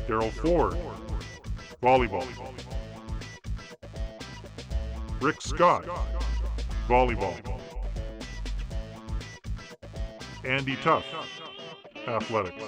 Daryl Ford, volleyball. Rick Scott, volleyball. Andy Tuff, athletics.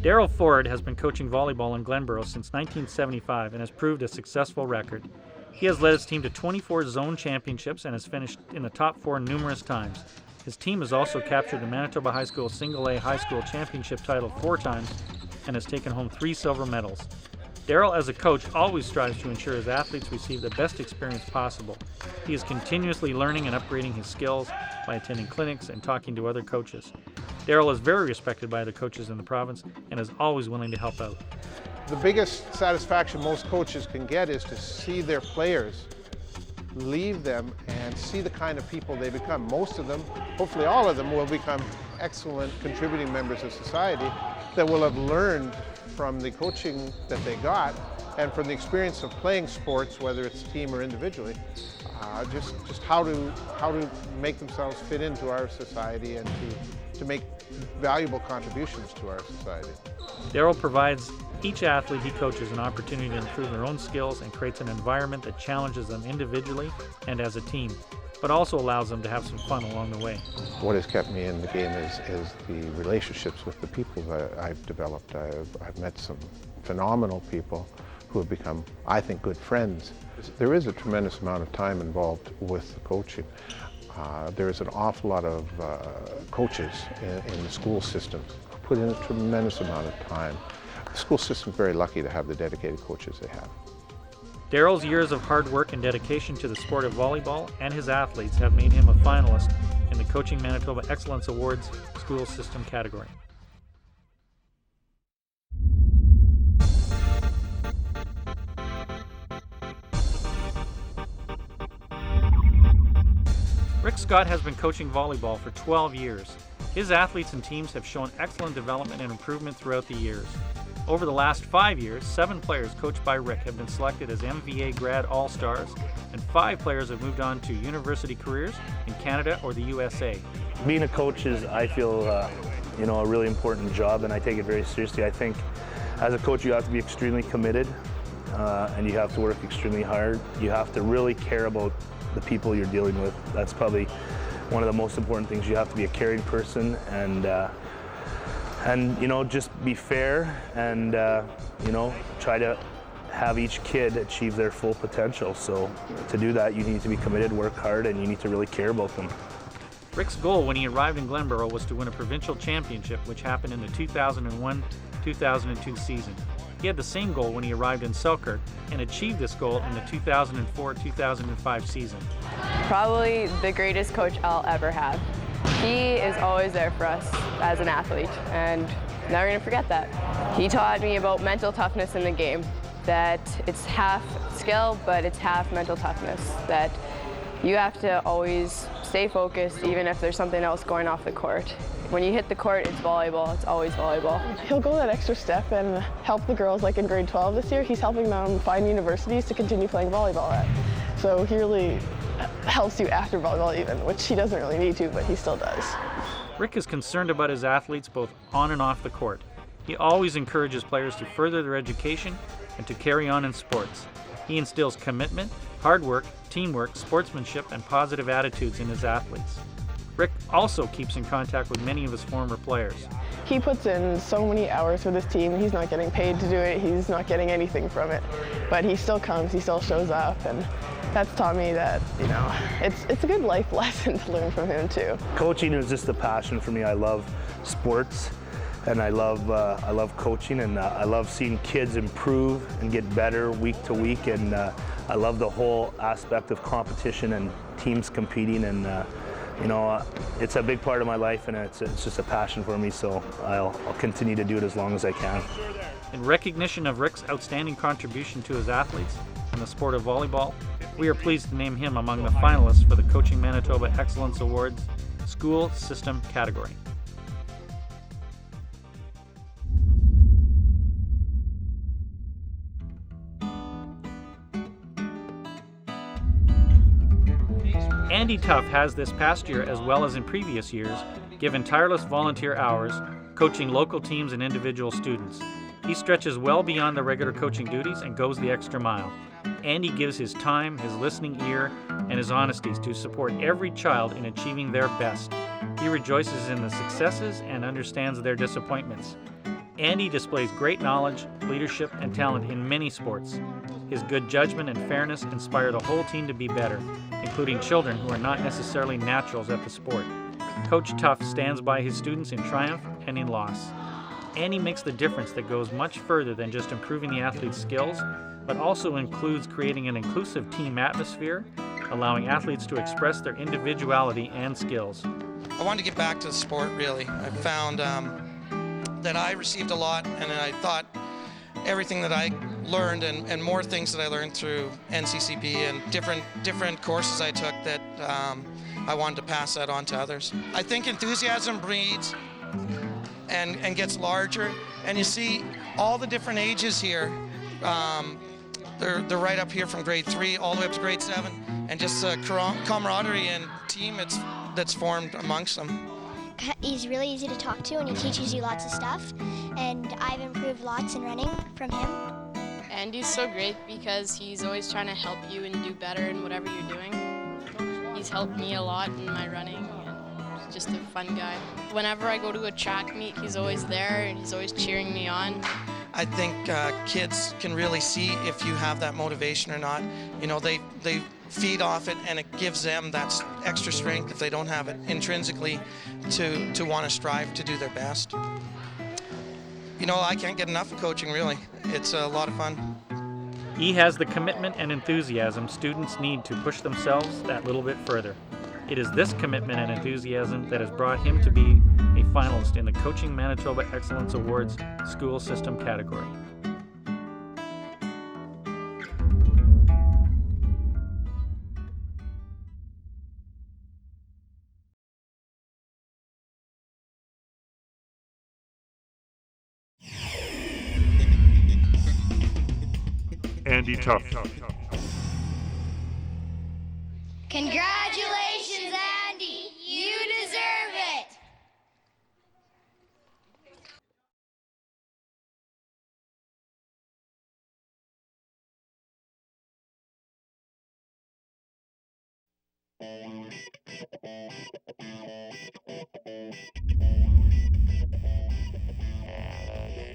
Daryl Ford has been coaching volleyball in Glenboro since 1975 and has proved a successful record. He has led his team to 24 zone championships and has finished in the top 4 numerous times. His team has also captured the Manitoba High School Single A High School Championship title 4 times and has taken home 3 silver medals. Daryl, as a coach, always strives to ensure his athletes receive the best experience possible. He is continuously learning and upgrading his skills by attending clinics and talking to other coaches. Daryl is very respected by the coaches in the province and is always willing to help out. The biggest satisfaction most coaches can get is to see their players leave them and see the kind of people they become. Most of them, hopefully all of them, will become excellent contributing members of society that will have learned from the coaching that they got and from the experience of playing sports, whether it's team or individually, just how to make themselves fit into our society and to make valuable contributions to our society. Daryl provides each athlete he coaches an opportunity to improve their own skills and creates an environment that challenges them individually and as a team, but also allows them to have some fun along the way. What has kept me in the game is the relationships with the people that I've developed. I've met some phenomenal people who have become, I think, good friends. There is a tremendous amount of time involved with the coaching. There is an awful lot of coaches in the school system who put in a tremendous amount of time. The school system is very lucky to have the dedicated coaches they have. Daryl's years of hard work and dedication to the sport of volleyball and his athletes have made him a finalist in the Coaching Manitoba Excellence Awards School System category. Rick Scott has been coaching volleyball for 12 years. His athletes and teams have shown excellent development and improvement throughout the years. Over the last 5 years, 7 players coached by Rick have been selected as MVA Grad All-Stars, and 5 players have moved on to university careers in Canada or the USA. Being a coach is, I feel, a really important job, and I take it very seriously. I think as a coach, you have to be extremely committed, and you have to work extremely hard. You have to really care about the people you're dealing with. That's probably one of the most important things. You have to be a caring person and just be fair and try to have each kid achieve their full potential. So to do that, you need to be committed, work hard, and you need to really care about them. Rick's goal when he arrived in Glenboro was to win a provincial championship, which happened in the 2001-2002 season. He had the same goal when he arrived in Selkirk and achieved this goal in the 2004-2005 season. Probably the greatest coach I'll ever have. He is always there for us as an athlete, and never gonna forget that. He taught me about mental toughness in the game, that it's half skill, but it's half mental toughness, that you have to always stay focused even if there's something else going off the court. When you hit the court, it's volleyball. It's always volleyball. He'll go that extra step and help the girls, like in grade 12 this year. He's helping them find universities to continue playing volleyball at. So he really helps you after volleyball even, which he doesn't really need to, but he still does. Rick is concerned about his athletes both on and off the court. He always encourages players to further their education and to carry on in sports. He instills commitment, hard work, teamwork, sportsmanship, and positive attitudes in his athletes. Rick also keeps in contact with many of his former players. He puts in so many hours with his team. He's not getting paid to do it. He's not getting anything from it. But he still comes, he still shows up, and that's taught me that, it's a good life lesson to learn from him too. Coaching is just a passion for me. I love sports, and I love coaching, and I love seeing kids improve and get better week to week, and I love the whole aspect of competition and teams competing, and it's a big part of my life, and it's just a passion for me, so I'll continue to do it as long as I can. In recognition of Rick's outstanding contribution to his athletes and the sport of volleyball, we are pleased to name him among the finalists for the Coaching Manitoba Excellence Awards School System category. Andy Tuff has this past year, as well as in previous years, given tireless volunteer hours, coaching local teams and individual students. He stretches well beyond the regular coaching duties and goes the extra mile. Andy gives his time, his listening ear, and his honesties to support every child in achieving their best. He rejoices in the successes and understands their disappointments. Andy displays great knowledge, leadership, and talent in many sports. His good judgment and fairness inspire the whole team to be better, including children who are not necessarily naturals at the sport. Coach Tuff stands by his students in triumph and in loss. Andy makes the difference that goes much further than just improving the athlete's skills, but also includes creating an inclusive team atmosphere, allowing athletes to express their individuality and skills. I wanted to get back to the sport, really. I found that I received a lot, and I thought everything that I learned and more things that I learned through NCCP and different courses I took, that I wanted to pass that on to others. I think enthusiasm breeds and gets larger, and you see all the different ages here. They're right up here from grade 3 all the way up to grade 7, and just the camaraderie and team that's formed amongst them. He's really easy to talk to, and he teaches you lots of stuff, and I've improved lots in running from him. Andy's so great because he's always trying to help you and do better in whatever you're doing. He's helped me a lot in my running, and he's just a fun guy. Whenever I go to a track meet, he's always there, and he's always cheering me on. I think kids can really see if you have that motivation or not. They feed off it, and it gives them that extra strength if they don't have it intrinsically to want to strive to do their best. I can't get enough of coaching, really. It's a lot of fun. He has the commitment and enthusiasm students need to push themselves that little bit further. It is this commitment and enthusiasm that has brought him to be a finalist in the Coaching Manitoba Excellence Awards School System category. Andy Tuff. Congratulations, Andy! You deserve it!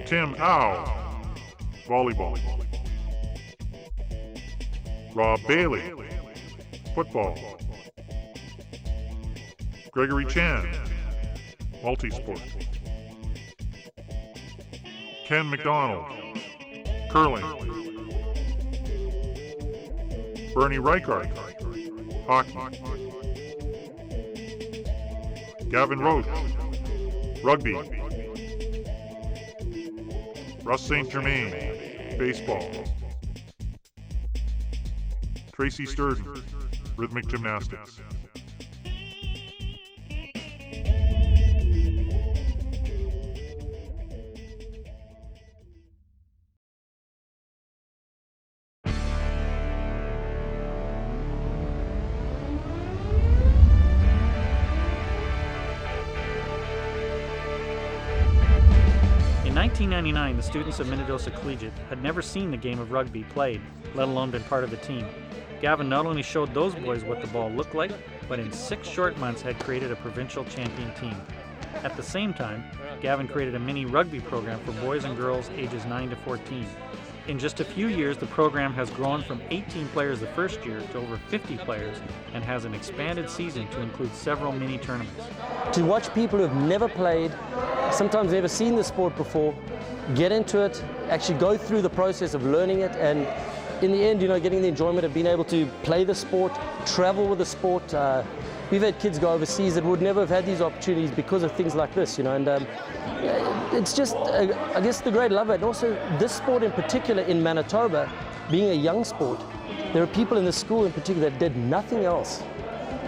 Tim Au, volleyball. Rob Bailey, football. Gregory Chan, multisport. Ken McDonald, curling. Bernie Reichart, hockey. Gavin Roach, rugby. Russ St. Germain, baseball. Tracy Sturgeon, rhythmic gymnastics. In 1999, the students of Minnedosa Collegiate had never seen the game of rugby played, let alone been part of the team. Gavin not only showed those boys what the ball looked like, but in 6 short months had created a provincial champion team. At the same time, Gavin created a mini rugby program for boys and girls ages 9 to 14. In just a few years, the program has grown from 18 players the first year to over 50 players and has an expanded season to include several mini tournaments. To watch people who have never played, sometimes never seen the sport before, get into it, actually go through the process of learning it, and in the end, getting the enjoyment of being able to play the sport, travel with the sport, we've had kids go overseas that would never have had these opportunities because of things like this, and it's just, I guess, the great love of it. And also, this sport in particular in Manitoba, being a young sport, there are people in the school in particular that did nothing else,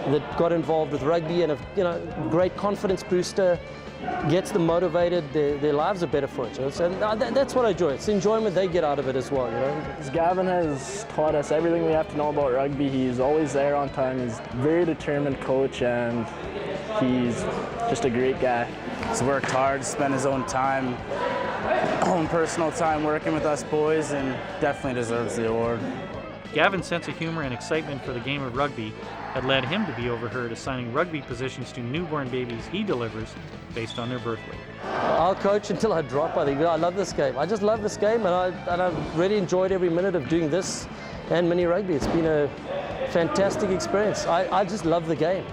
that got involved with rugby, and great confidence booster, gets them motivated, their lives are better for it. So that's what I enjoy. It's the enjoyment they get out of it as well. Gavin has taught us everything we have to know about rugby. He's always there on time. He's a very determined coach, and he's just a great guy. He's worked hard, spent his own time, own personal time working with us boys, and definitely deserves the award. Gavin's sense of humor and excitement for the game of rugby had led him to be overheard assigning rugby positions to newborn babies he delivers based on their birth weight. I'll coach until I drop, I think. I love this game. I just love this game, and I've really enjoyed every minute of doing this and mini rugby. It's been a fantastic experience. I just love the game.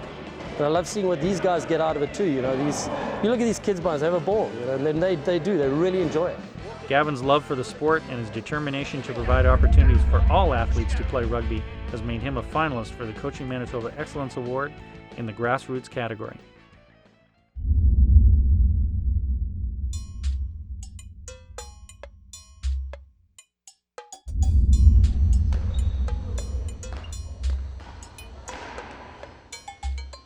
And I love seeing what these guys get out of it too. You look at these kids' minds, they have a ball, and then they really enjoy it. Gavin's love for the sport and his determination to provide opportunities for all athletes to play rugby has made him a finalist for the Coaching Manitoba Excellence Award in the grassroots category.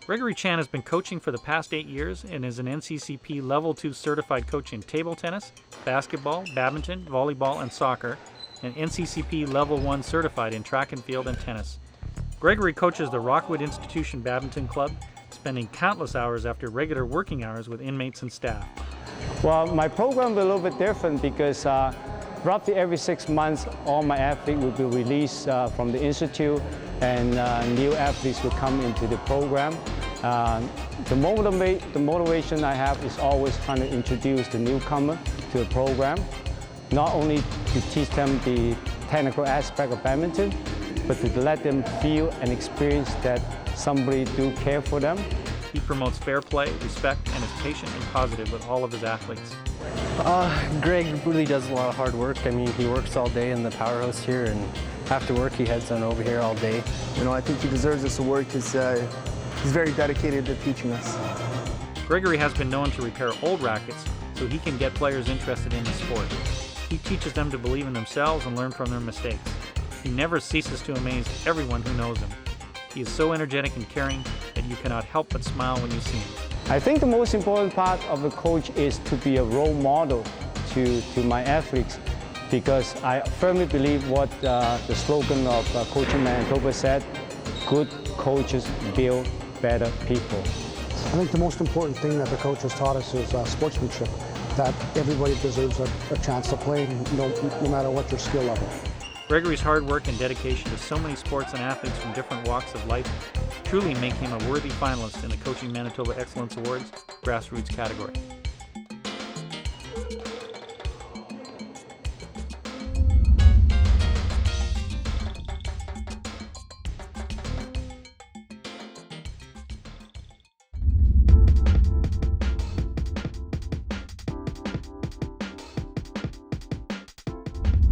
Gregory Chan has been coaching for the past 8 years and is an NCCP Level 2 certified coach in table tennis, basketball, badminton, volleyball, and soccer, and NCCP Level 1 certified in track and field and tennis. Gregory coaches the Rockwood Institution Badminton Club, spending countless hours after regular working hours with inmates and staff. Well, my program is a little bit different because roughly every 6 months, all my athletes will be released from the institute, and new athletes will come into the program. The motivation I have is always trying to introduce the newcomer to the program, not only to teach them the technical aspect of badminton, but to let them feel and experience that somebody do care for them. He promotes fair play, respect, and is patient and positive with all of his athletes. Greg really does a lot of hard work. I mean, he works all day in the powerhouse here, and after work he heads on over here all day. I think he deserves this award because he's very dedicated to teaching us. Gregory has been known to repair old rackets so he can get players interested in the sport. He teaches them to believe in themselves and learn from their mistakes. He never ceases to amaze everyone who knows him. He is so energetic and caring that you cannot help but smile when you see him. I think the most important part of the coach is to be a role model to my athletes, because I firmly believe what the slogan of Coaching Manitoba said, good coaches build better people. I think the most important thing that the coach has taught us is sportsmanship, that everybody deserves a chance to play, no matter what their skill level. Gregory's hard work and dedication to so many sports and athletes from different walks of life truly make him a worthy finalist in the Coaching Manitoba Excellence Awards grassroots category.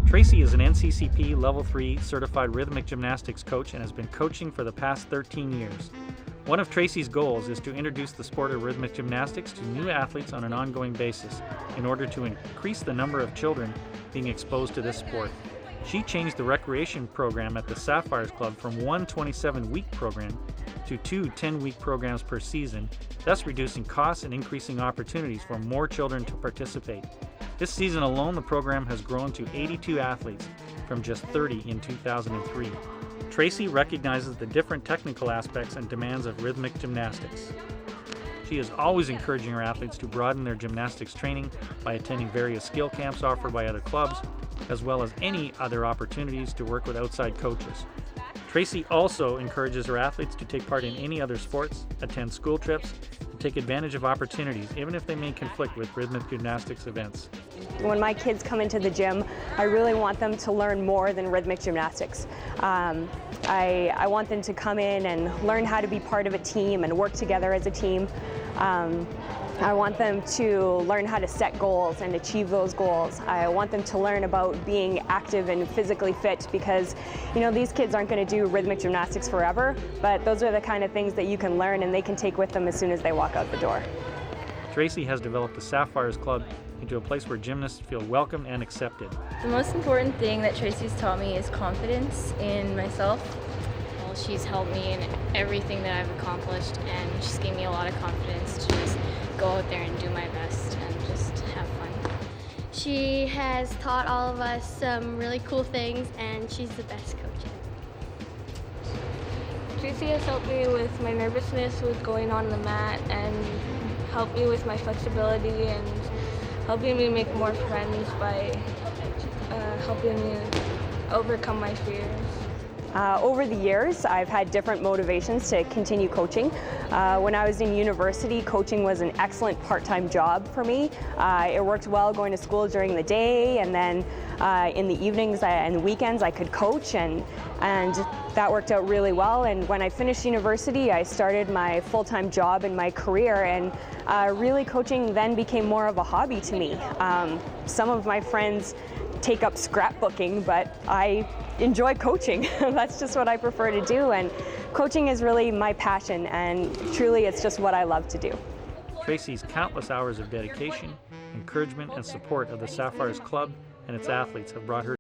Tracy is an NCCP Level 3 certified rhythmic gymnastics coach and has been coaching for the past 13 years. One of Tracy's goals is to introduce the sport of rhythmic gymnastics to new athletes on an ongoing basis in order to increase the number of children being exposed to this sport. She changed the recreation program at the Sapphires Club from one 27-week program to 2 10-week programs per season, thus reducing costs and increasing opportunities for more children to participate. This season alone, the program has grown to 82 athletes from just 30 in 2003. Tracy recognizes the different technical aspects and demands of rhythmic gymnastics. She is always encouraging her athletes to broaden their gymnastics training by attending various skill camps offered by other clubs, as well as any other opportunities to work with outside coaches. Tracy also encourages her athletes to take part in any other sports, attend school trips, and take advantage of opportunities, even if they may conflict with rhythmic gymnastics events. When my kids come into the gym, I really want them to learn more than rhythmic gymnastics. I want them to come in and learn how to be part of a team and work together as a team. I want them to learn how to set goals and achieve those goals. I want them to learn about being active and physically fit because, these kids aren't going to do rhythmic gymnastics forever, but those are the kind of things that you can learn and they can take with them as soon as they walk out the door. Tracy has developed the Sapphires Club into a place where gymnasts feel welcome and accepted. The most important thing that Tracy's taught me is confidence in myself. Well, she's helped me in everything that I've accomplished, and she's given me a lot of confidence to just go out there and do my best and just have fun. She has taught all of us some really cool things, and she's the best coach. Tracy has helped me with my nervousness with going on the mat and helped me with my flexibility and helping me make more friends by helping me overcome my fears. Over the years, I've had different motivations to continue coaching. When I was in university, coaching was an excellent part-time job for me. It worked well going to school during the day, and then in the evenings and the weekends I could coach, and that worked out really well. And when I finished university, I started my full-time job in my career, and really coaching then became more of a hobby to me. Some of my friends take up scrapbooking, but I enjoy coaching. That's just what I prefer to do, and coaching is really my passion, and truly it's just what I love to do. Tracy's countless hours of dedication, encouragement, and support of the Sapphires Club and its athletes have brought her